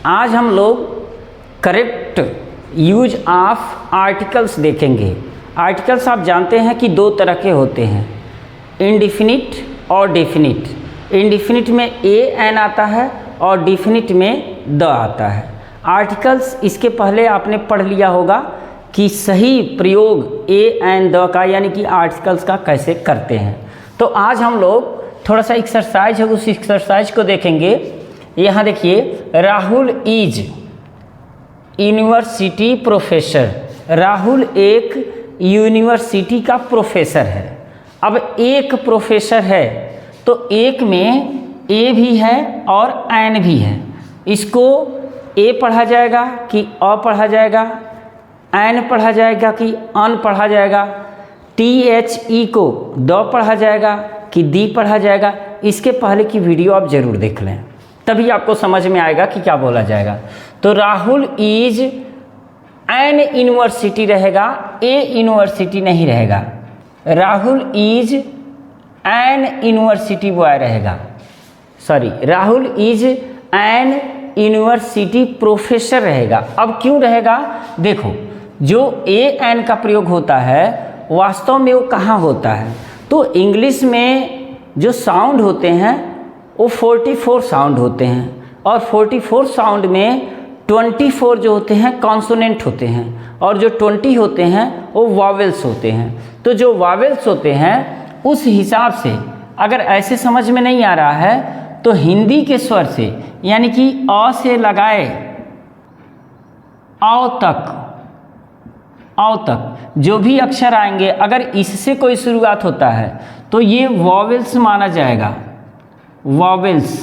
आज हम लोग करेक्ट यूज ऑफ आर्टिकल्स देखेंगे। आर्टिकल्स आप जानते हैं कि दो तरह के होते हैं, इंडिफिनिट और डेफिनिट। इंडिफिनिट में ए एन आता है और डेफिनिट में द आता है। आर्टिकल्स इसके पहले आपने पढ़ लिया होगा कि सही प्रयोग ए एन द का यानी कि आर्टिकल्स का कैसे करते हैं। तो आज हम लोग थोड़ा सा एक्सरसाइज है, उस एक्सरसाइज को देखेंगे। यहाँ देखिए, Rahul is university professor. Rahul एक यूनिवर्सिटी का प्रोफेसर है। अब एक प्रोफेसर है तो एक में ए भी है और एन भी है। इसको ए पढ़ा जाएगा कि अ पढ़ा जाएगा, एन पढ़ा जाएगा कि अन पढ़ा जाएगा, टी एच ई को द पढ़ा जाएगा कि दी पढ़ा जाएगा। इसके पहले की वीडियो आप ज़रूर देख लें, तभी आपको समझ में आएगा कि क्या बोला जाएगा। तो राहुल इज एन यूनिवर्सिटी रहेगा, ए यूनिवर्सिटी नहीं रहेगा। Rahul is an university boy रहेगा, sorry, Rahul is an university professor रहेगा। अब क्यों रहेगा? देखो, जो ए एन का प्रयोग होता है वास्तव में वो कहाँ होता है? तो इंग्लिश में जो साउंड होते हैं वो 44 साउंड होते हैं और 44 साउंड में 24 जो होते हैं कॉन्सोनेंट होते हैं और जो 20 होते हैं वो वॉवेल्स होते हैं। तो जो वॉवेल्स होते हैं उस हिसाब से अगर ऐसे समझ में नहीं आ रहा है तो हिंदी के स्वर से यानी कि अ से लगाए औ तक जो भी अक्षर आएंगे अगर इससे कोई शुरुआत होता है तो ये वॉवेल्स माना जाएगा। वॉवेल्स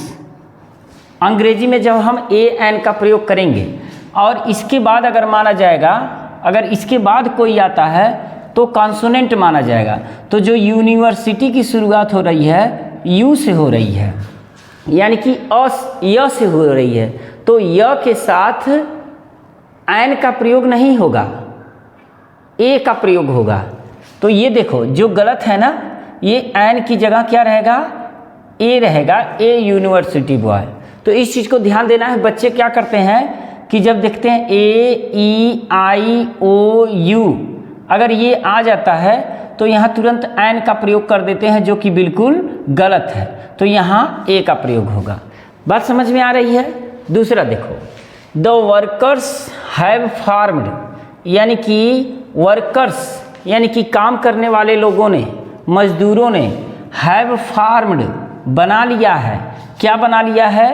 अंग्रेजी में जब हम ए एन का प्रयोग करेंगे और इसके बाद अगर माना जाएगा, अगर इसके बाद कोई आता है तो कॉन्सोनेंट माना जाएगा। तो जो यूनिवर्सिटी की शुरुआत हो रही है यू से हो रही है यानी कि य से हो रही है, तो य के साथ एन का प्रयोग नहीं होगा, ए का प्रयोग होगा। तो ये देखो, जो गलत है ना, ये एन की जगह क्या रहेगा? ए रहेगा, ए यूनिवर्सिटी बॉय। तो इस चीज़ को ध्यान देना है। बच्चे क्या करते हैं कि जब देखते हैं ए ई आई ओ यू, अगर ये आ जाता है तो यहाँ तुरंत एन का प्रयोग कर देते हैं, जो कि बिल्कुल गलत है। तो यहाँ ए का प्रयोग होगा। बात समझ में आ रही है? दूसरा देखो, द वर्कर्स हैव फार्म्ड, यानी कि वर्कर्स यानी कि काम करने वाले लोगों ने, मजदूरों ने, हैव फार्म्ड बना लिया है। क्या बना लिया है?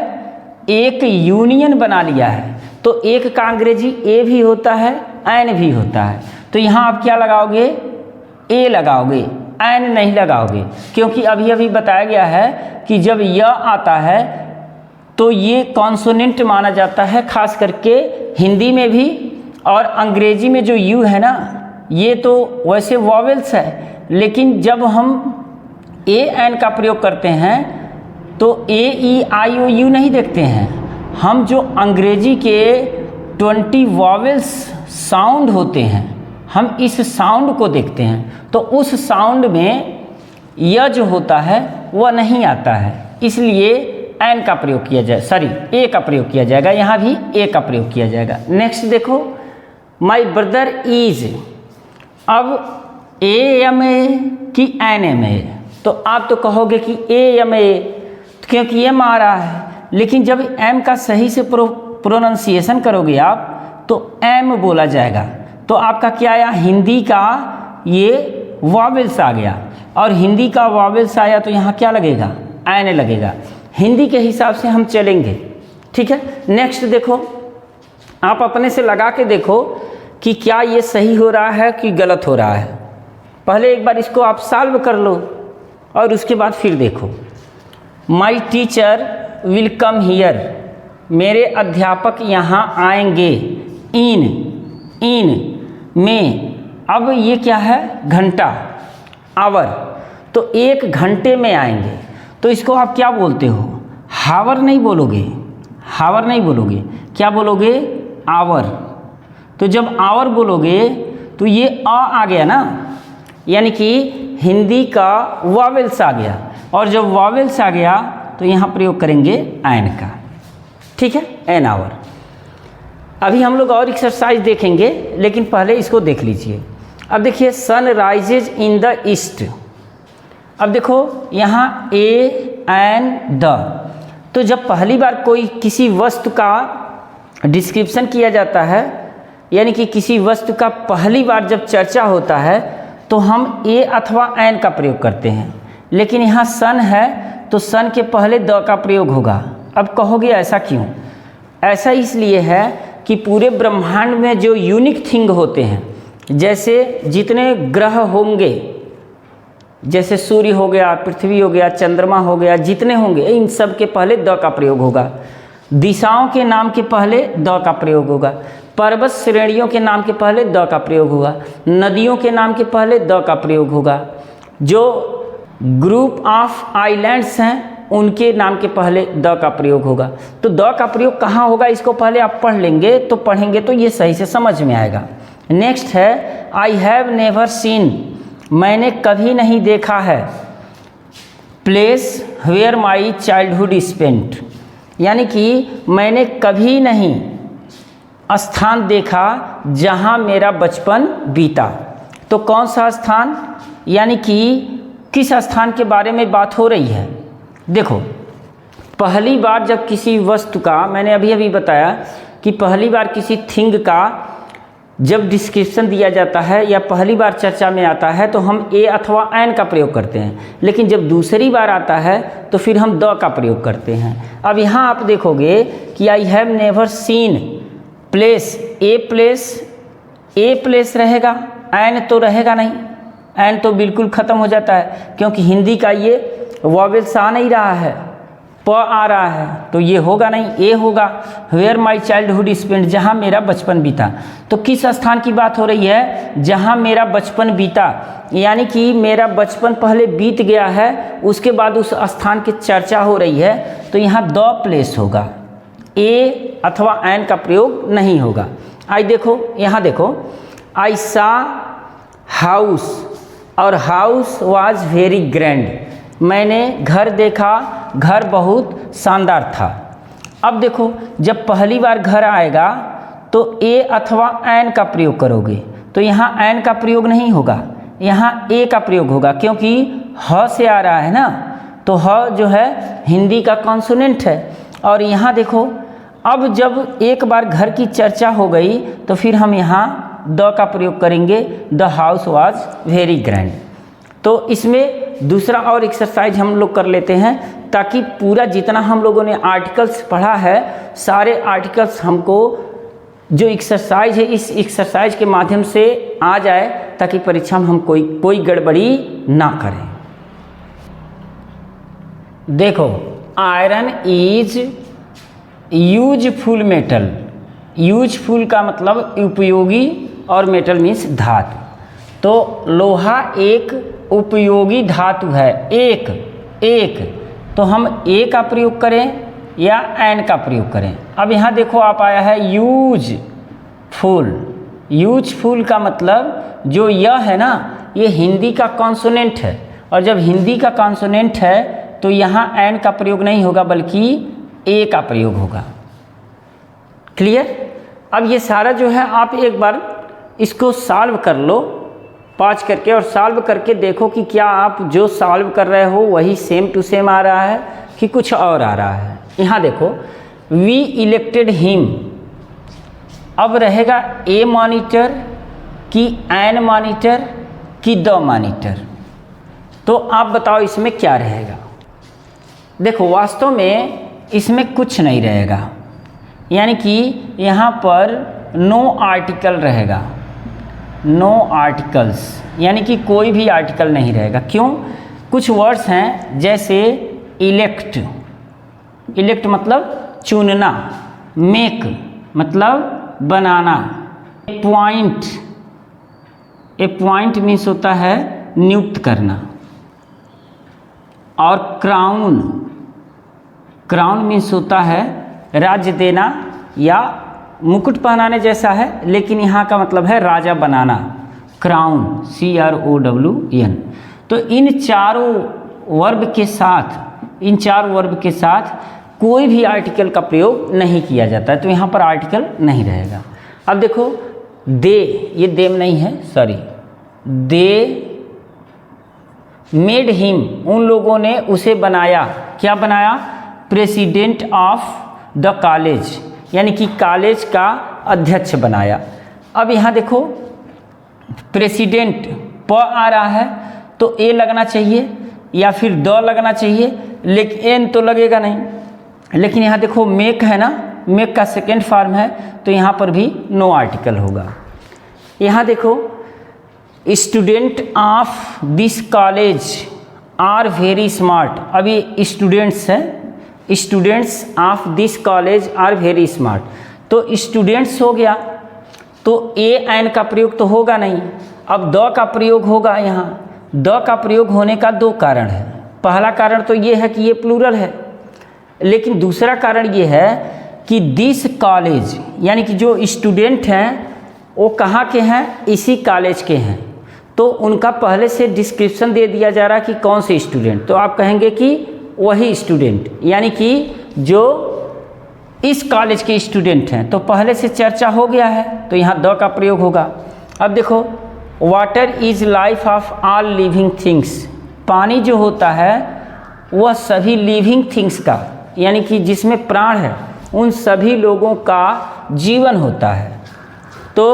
एक यूनियन बना लिया है। तो एक का अंग्रेजी ए भी होता है, एन भी होता है। तो यहाँ आप क्या लगाओगे? ए लगाओगे, एन नहीं लगाओगे, क्योंकि अभी अभी बताया गया है कि जब य आता है तो ये कॉन्सोनेंट माना जाता है, खास करके हिंदी में भी और अंग्रेजी में जो यू है ना, ये तो वैसे वॉवेल्स है, लेकिन जब हम ए एन का प्रयोग करते हैं तो ए ई आई ओ यू नहीं देखते हैं, हम जो अंग्रेजी के 20 वॉवेल्स साउंड होते हैं हम इस साउंड को देखते हैं। तो उस साउंड में य जो होता है वह नहीं आता है, इसलिए एन का प्रयोग किया जाए, सॉरी ए का प्रयोग किया जाएगा। यहाँ भी ए का प्रयोग किया जाएगा। नेक्स्ट देखो, माई ब्रदर इज, अब ए एम ए कि एन एम ए? तो आप तो कहोगे कि ए एम ए, क्योंकि एम आ रहा है, लेकिन जब एम का सही से प्रोनाउंसिएशन करोगे आप तो एम बोला जाएगा। तो आपका क्या आया? हिंदी का ये वॉवेल्स आ गया और हिंदी का वॉवेल्स आया तो यहाँ क्या लगेगा? एन लगेगा। हिंदी के हिसाब से हम चलेंगे, ठीक है। नेक्स्ट देखो, आप अपने से लगा के देखो कि क्या ये सही हो रहा है कि गलत हो रहा है। पहले एक बार इसको आप सॉल्व कर लो और उसके बाद फिर देखो। My teacher will come here, मेरे अध्यापक यहाँ आएंगे। इन में, अब ये क्या है? घंटा, आवर। तो एक घंटे में आएंगे, तो इसको आप क्या बोलते हो? हावर नहीं बोलोगे, हावर नहीं बोलोगे, क्या बोलोगे? आवर। तो जब आवर बोलोगे तो ये आ गया ना, यानी कि हिंदी का वॉवेल्स आ गया, और जब वॉवेल्स आ गया तो यहाँ प्रयोग करेंगे एन का, ठीक है, एन आवर। अभी हम लोग और एक्सरसाइज देखेंगे, लेकिन पहले इसको देख लीजिए। अब देखिए sun rises in the east. अब देखो यहाँ ए एन द, तो जब पहली बार कोई किसी वस्तु का डिस्क्रिप्शन किया जाता है, यानी कि किसी वस्तु का पहली बार जब चर्चा होता है तो हम ए अथवा एन का प्रयोग करते हैं, लेकिन यहाँ सन है तो सन के पहले द का प्रयोग होगा। अब कहोगे ऐसा क्यों? ऐसा इसलिए है कि पूरे ब्रह्मांड में जो यूनिक थिंग होते हैं, जैसे जितने ग्रह होंगे, जैसे सूर्य हो गया, पृथ्वी हो गया, चंद्रमा हो गया, जितने होंगे इन सब के पहले द का प्रयोग होगा। दिशाओं के नाम के पहले द का प्रयोग होगा। पर्वत श्रेणियों के नाम के पहले द का प्रयोग होगा। नदियों के नाम के पहले द का प्रयोग होगा। जो ग्रुप ऑफ आइलैंड्स हैं उनके नाम के पहले द का प्रयोग होगा। तो द का प्रयोग कहाँ होगा इसको पहले आप पढ़ लेंगे, तो पढ़ेंगे तो ये सही से समझ में आएगा। नेक्स्ट है आई हैव नेवर सीन, मैंने कभी नहीं देखा है। Place where my childhood spent, यानी कि मैंने कभी नहीं स्थान देखा जहाँ मेरा बचपन बीता। तो कौन सा स्थान, यानी कि किस स्थान के बारे में बात हो रही है? देखो पहली बार जब किसी वस्तु का, मैंने अभी बताया कि पहली बार किसी थिंग का जब डिस्क्रिप्शन दिया जाता है या पहली बार चर्चा में आता है तो हम ए अथवा एन का प्रयोग करते हैं, लेकिन जब दूसरी बार आता है तो फिर हम द का प्रयोग करते हैं। अब यहाँ आप देखोगे कि I have never seen, place a place रहेगा, एन तो रहेगा नहीं, एन तो बिल्कुल ख़त्म हो जाता है, क्योंकि हिंदी का ये वॉवेल्स आ नहीं रहा है, प आ रहा है, तो ये होगा नहीं, ए होगा। वेयर माई चाइल्डहुड स्पेंट, जहाँ मेरा बचपन बीता। तो किस स्थान की बात हो रही है? जहाँ मेरा बचपन बीता, यानी कि मेरा बचपन पहले बीत गया है, उसके बाद उस स्थान की चर्चा हो रही है, तो यहाँ द प्लेस होगा, ए अथवा एन का प्रयोग नहीं होगा। आई देखो यहाँ देखो, आई सा हाउस, और हाउस वाज वेरी ग्रैंड, मैंने घर देखा, घर बहुत शानदार था। अब देखो जब पहली बार घर आएगा तो ए अथवा एन का प्रयोग करोगे, तो यहाँ एन का प्रयोग नहीं होगा, यहाँ ए का प्रयोग होगा, क्योंकि ह से आ रहा है ना, तो ह जो है हिंदी का कॉन्सोनेंट है। और यहाँ देखो अब जब एक बार घर की चर्चा हो गई तो फिर हम यहाँ द का प्रयोग करेंगे, the house was very grand. तो इसमें दूसरा और एक्सरसाइज हम लोग कर लेते हैं, ताकि पूरा जितना हम लोगों ने आर्टिकल्स पढ़ा है, सारे आर्टिकल्स हमको जो एक्सरसाइज है इस एक्सरसाइज के माध्यम से आ जाए, ताकि परीक्षा में हम कोई गड़बड़ी ना करें। देखो iron is useful metal, useful का मतलब उपयोगी और मेटल मीन्स धातु। तो लोहा एक उपयोगी धातु है, एक तो हम ए का प्रयोग करें या एन का प्रयोग करें। अब यहाँ देखो आप आया है यूजफुल, यूजफुल का मतलब जो यह है ना, ये हिंदी का कॉन्सोनेंट है, और जब हिंदी का कॉन्सोनेंट है तो यहाँ एन का प्रयोग नहीं होगा बल्कि ए का प्रयोग होगा। क्लियर? अब ये सारा जो है आप एक बार इसको सॉल्व कर लो पाँच करके, और सॉल्व करके देखो कि क्या आप जो सॉल्व कर रहे हो वही सेम टू सेम आ रहा है कि कुछ और आ रहा है। यहाँ देखो वी इलेक्टेड हिम, अब रहेगा ए मॉनिटर कि एन मॉनिटर कि द मॉनिटर, तो आप बताओ इसमें क्या रहेगा। देखो वास्तव में इसमें कुछ नहीं रहेगा, यानी कि यहाँ पर नो आर्टिकल रहेगा, नो आर्टिकल्स, यानी कि कोई भी आर्टिकल नहीं रहेगा। क्यों? कुछ वर्ड्स हैं जैसे इलेक्ट, इलेक्ट मतलब चुनना, मेक मतलब बनाना, पॉइंट, ए पॉइंट मीन्स होता है नियुक्त करना, और क्राउन, क्राउन मीन्स होता है राज्य देना या मुकुट पहनाने जैसा है, लेकिन यहाँ का मतलब है राजा बनाना, क्राउन, CROWN। तो इन चारों वर्ब के साथ कोई भी आर्टिकल का प्रयोग नहीं किया जाता है, तो यहाँ पर आर्टिकल नहीं रहेगा। अब देखो दे, ये देम नहीं है, सॉरी, दे मेड हिम, उन लोगों ने उसे बनाया, क्या बनाया, प्रेसिडेंट ऑफ द कॉलेज, यानी कि कॉलेज का अध्यक्ष बनाया। अब यहाँ देखो प्रेसिडेंट प आ रहा है तो ए लगना चाहिए या फिर द लगना चाहिए, लेकिन एन तो लगेगा नहीं। लेकिन यहाँ देखो मेक है ना, मेक का सेकेंड फॉर्म है, तो यहाँ पर भी नो आर्टिकल होगा। यहाँ देखो student of this college are very smart, अभी स्टूडेंट्स हैं, students of this college are very smart, तो स्टूडेंट्स हो गया, तो ए एन का प्रयोग तो होगा नहीं, अब द का प्रयोग होगा। यहाँ द का प्रयोग होने का दो कारण है। पहला कारण तो ये है कि ये प्लूरल है, लेकिन दूसरा कारण ये है कि दिस कॉलेज, यानी कि जो स्टूडेंट हैं वो कहाँ के हैं, इसी कॉलेज के हैं, तो उनका पहले से डिस्क्रिप्शन दे दिया जा रहा है कि कौन से स्टूडेंट, तो आप कहेंगे कि वही स्टूडेंट, यानी कि जो इस कॉलेज के स्टूडेंट हैं, तो पहले से चर्चा हो गया है, तो यहाँ द का प्रयोग होगा। अब देखो water is life of all living things, पानी जो होता है वह सभी लिविंग थिंग्स का, यानी कि जिसमें प्राण है उन सभी लोगों का जीवन होता है। तो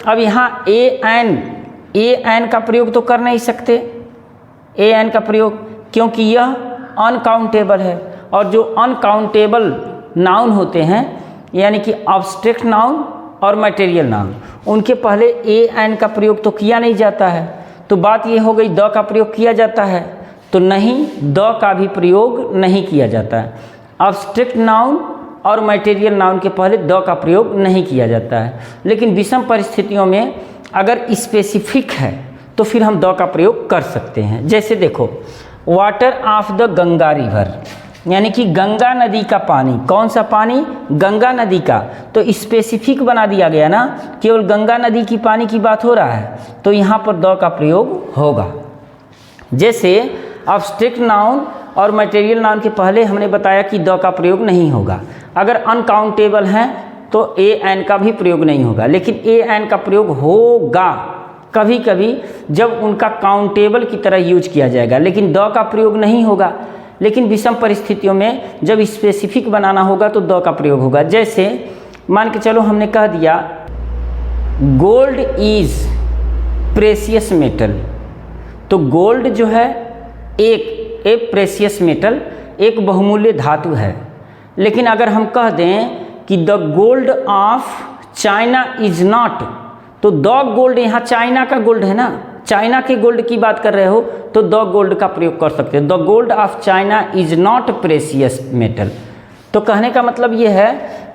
अब यहाँ ए एन का प्रयोग तो कर नहीं सकते, ए एन का प्रयोग, क्योंकि यह अनकाउंटेबल है, और जो अनकाउंटेबल नाउन होते हैं, यानी कि ऑब्स्ट्रैक्ट नाउन और मटेरियल नाउन, उनके पहले ए एन का प्रयोग तो किया नहीं जाता है। तो बात ये हो गई द का प्रयोग किया जाता है, तो नहीं, द का भी प्रयोग नहीं किया जाता है। ऑब्स्ट्रैक्ट नाउन और मटेरियल नाउन के पहले द का प्रयोग नहीं किया जाता है, लेकिन विषम परिस्थितियों में अगर स्पेसिफिक है तो फिर हम द का प्रयोग कर सकते हैं। जैसे देखो water of the Ganga river, यानी कि गंगा नदी का पानी, कौन सा पानी, गंगा नदी का, तो स्पेसिफिक बना दिया गया ना, केवल गंगा नदी की पानी की बात हो रहा है, तो यहाँ पर द का प्रयोग होगा। जैसे ऑब्स्ट्रैक्ट नाउन और मटेरियल नाउन के पहले हमने बताया कि द का प्रयोग नहीं होगा। अगर अनकाउंटेबल हैं तो ए एन का भी प्रयोग नहीं होगा, लेकिन ए एन का प्रयोग होगा कभी कभी जब उनका काउंटेबल की तरह यूज किया जाएगा, लेकिन द का प्रयोग नहीं होगा। लेकिन विषम परिस्थितियों में जब स्पेसिफिक बनाना होगा तो द का प्रयोग होगा। जैसे मान के चलो हमने कह दिया गोल्ड इज प्रेशियस मेटल, तो गोल्ड जो है एक प्रेशियस मेटल, एक बहुमूल्य धातु है। लेकिन अगर हम कह दें कि the gold of China is not, तो द गोल्ड यहाँ चाइना का गोल्ड है ना, चाइना के गोल्ड की बात कर रहे हो तो द गोल्ड का प्रयोग कर सकते हो, the gold of China is not precious metal. तो कहने का मतलब ये है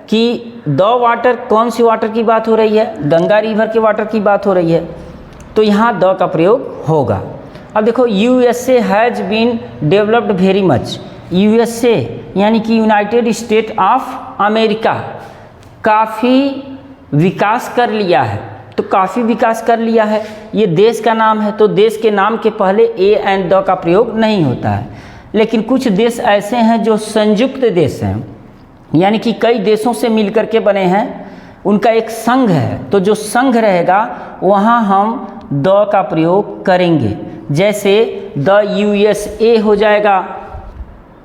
कि द वाटर, कौन सी वाटर की बात हो रही है, गंगा रिवर के वाटर की बात हो रही है, तो यहाँ द का प्रयोग होगा। अब देखो USA has been developed very much, USA यानी कि यूनाइटेड स्टेट ऑफ अमेरिका काफ़ी विकास कर लिया है, तो काफ़ी विकास कर लिया है, ये देश का नाम है, तो देश के नाम के पहले ए एंड द का प्रयोग नहीं होता है। लेकिन कुछ देश ऐसे हैं जो संयुक्त देश हैं, यानी कि कई देशों से मिलकर के बने हैं, उनका एक संघ है, तो जो संघ रहेगा वहाँ हम द का प्रयोग करेंगे। जैसे द यूएसए हो जाएगा,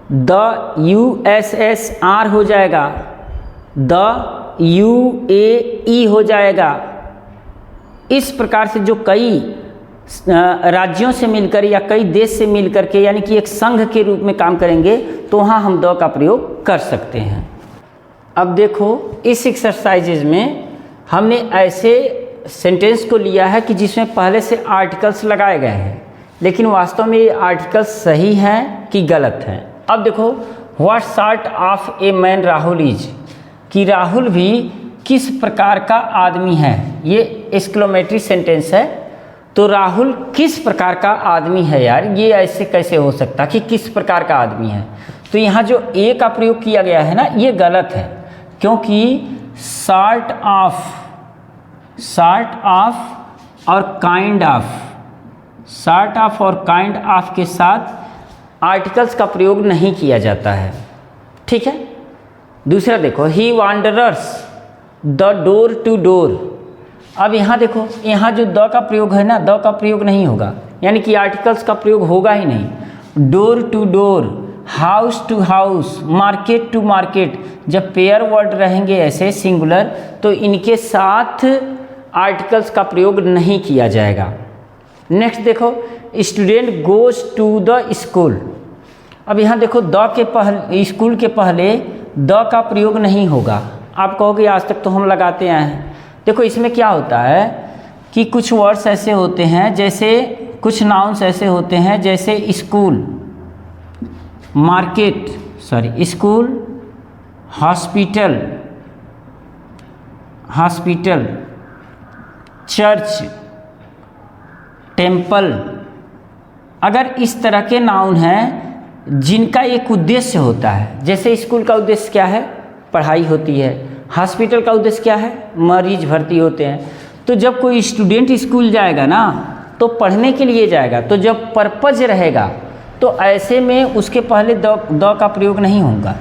द यूएसएसआर हो जाएगा, द यूएई हो जाएगा। इस प्रकार से जो कई राज्यों से मिलकर या कई देश से मिलकर के, यानी कि एक संघ के रूप में काम करेंगे, तो वहाँ हम द का प्रयोग कर सकते हैं। अब देखो इस एक्सरसाइजेज में हमने ऐसे सेंटेंस को लिया है कि जिसमें पहले से आर्टिकल्स लगाए गए हैं, लेकिन वास्तव में ये आर्टिकल्स सही हैं कि गलत हैं। अब देखो what sort of a man Rahul is, कि राहुल भी किस प्रकार का आदमी है, ये एक्सक्लेमेटरी सेंटेंस है। तो राहुल किस प्रकार का आदमी है, यार ये ऐसे कैसे हो सकता कि किस प्रकार का आदमी है। तो यहाँ जो ए का प्रयोग किया गया है ना, ये गलत है, क्योंकि सॉर्ट ऑफ और काइंड ऑफ, सॉर्ट ऑफ और काइंड ऑफ के साथ आर्टिकल्स का प्रयोग नहीं किया जाता है, ठीक है। दूसरा देखो, he wanders the door to door. अब यहाँ देखो, यहाँ जो द का प्रयोग है ना, द का प्रयोग नहीं होगा, यानी कि आर्टिकल्स का प्रयोग होगा ही नहीं। Door to door, house to house, market to market, जब पेयर वर्ड रहेंगे ऐसे सिंगुलर तो इनके साथ आर्टिकल्स का प्रयोग नहीं किया जाएगा। नेक्स्ट देखो, student goes to the school. अब यहाँ देखो, द के पहले, स्कूल के पहले द का प्रयोग नहीं होगा। आप कहोगे आज तक तो हम लगाते आए हैं। देखो इसमें क्या होता है कि कुछ वर्ड्स ऐसे होते हैं, जैसे कुछ नाउन्स ऐसे होते हैं, जैसे school, market, school, hospital, church, temple. अगर इस तरह के नाउन हैं जिनका एक उद्देश्य होता है, जैसे स्कूल का उद्देश्य क्या है, पढ़ाई होती है। हॉस्पिटल का उद्देश्य क्या है, मरीज भर्ती होते हैं। तो जब कोई स्टूडेंट स्कूल जाएगा ना तो पढ़ने के लिए जाएगा, तो जब पर्पज रहेगा तो ऐसे में उसके पहले द का प्रयोग नहीं होगा।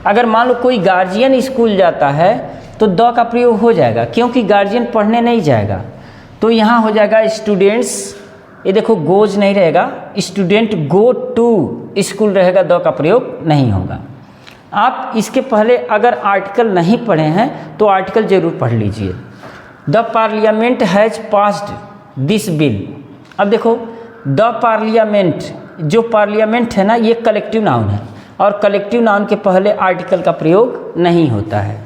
अगर मान लो कोई गार्जियन स्कूल जाता है तो द का प्रयोग हो जाएगा, क्योंकि गार्जियन पढ़ने नहीं जाएगा। तो यहाँ हो जाएगा स्टूडेंट्स, ये देखो गोज नहीं रहेगा, स्टूडेंट गो टू स्कूल रहेगा, द का प्रयोग नहीं होगा। आप इसके पहले अगर आर्टिकल नहीं पढ़े हैं तो आर्टिकल जरूर पढ़ लीजिए। The parliament has passed this bill. अब देखो, द पार्लियामेंट, जो पार्लियामेंट है ना, ये कलेक्टिव नाउन है और कलेक्टिव नाउन के पहले आर्टिकल का प्रयोग नहीं होता है।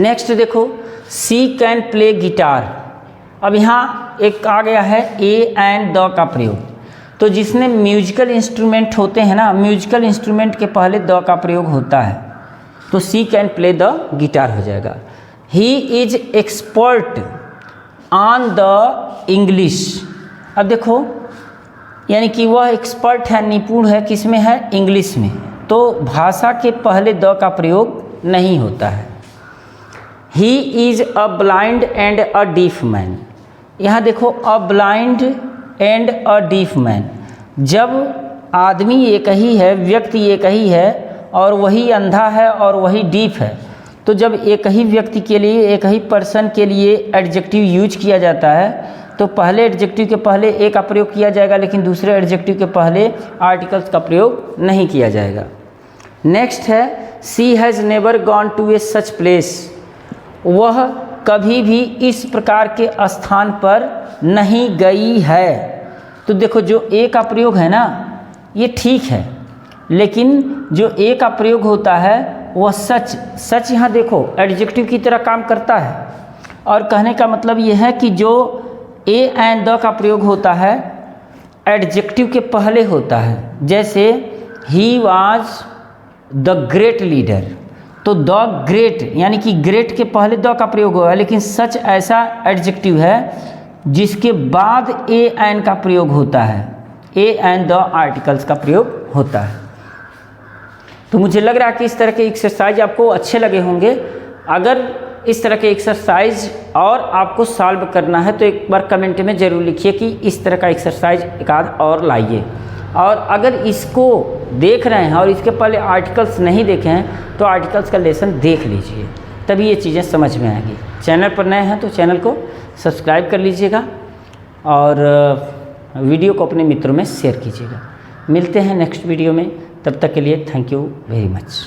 नेक्स्ट देखो, सी कैन प्ले गिटार। अब यहाँ एक आ गया है ए एंड द का प्रयोग। तो जिसने म्यूजिकल इंस्ट्रूमेंट होते हैं ना, म्यूजिकल इंस्ट्रूमेंट के पहले द का प्रयोग होता है, तो सी कैन प्ले द गिटार हो जाएगा। He is expert on the English. अब देखो, यानी कि वह एक्सपर्ट है, निपुण है, किस में है, इंग्लिश में। तो भाषा के पहले द का प्रयोग नहीं होता है। He is a blind and a deaf man. यहाँ देखो, a blind and a deaf man, जब आदमी एक ही है, व्यक्ति एक ही है और वही अंधा है और वही डीफ है, तो जब एक ही व्यक्ति के लिए, एक ही पर्सन के लिए एडजेक्टिव यूज किया जाता है तो पहले एडजेक्टिव के पहले ए का प्रयोग किया जाएगा, लेकिन दूसरे एडजेक्टिव के पहले आर्टिकल्स का प्रयोग नहीं किया जाएगा। नेक्स्ट है, she has never gone to a such place. वह कभी भी इस प्रकार के स्थान पर नहीं गई है। तो देखो, जो ए का प्रयोग है ना, ये ठीक है, लेकिन जो ए का प्रयोग होता है वह सच यहाँ देखो एडजेक्टिव की तरह काम करता है। और कहने का मतलब ये है कि जो ए एंड द का प्रयोग होता है एडजेक्टिव के पहले होता है। जैसे he was the great leader, तो द ग्रेट यानी कि ग्रेट के पहले द का प्रयोग हुआ है, लेकिन सच ऐसा एडजेक्टिव है जिसके बाद ए एंड का प्रयोग होता है, ए एंड द आर्टिकल्स का प्रयोग होता है। तो मुझे लग रहा है कि इस तरह के एक्सरसाइज आपको अच्छे लगे होंगे। अगर इस तरह के एक्सरसाइज और आपको सॉल्व करना है तो एक बार कमेंट में ज़रूर लिखिए कि इस तरह का एक्सरसाइज एक आध और लाइए। और अगर इसको देख रहे हैं और इसके पहले आर्टिकल्स नहीं देखे हैं तो आर्टिकल्स का लेसन देख लीजिए, तभी ये चीज़ें समझ में आएंगी। चैनल पर नए हैं तो चैनल को सब्सक्राइब कर लीजिएगा और वीडियो को अपने मित्रों में शेयर कीजिएगा। मिलते हैं नेक्स्ट वीडियो में, तब तक के लिए थैंक यू वेरी मच।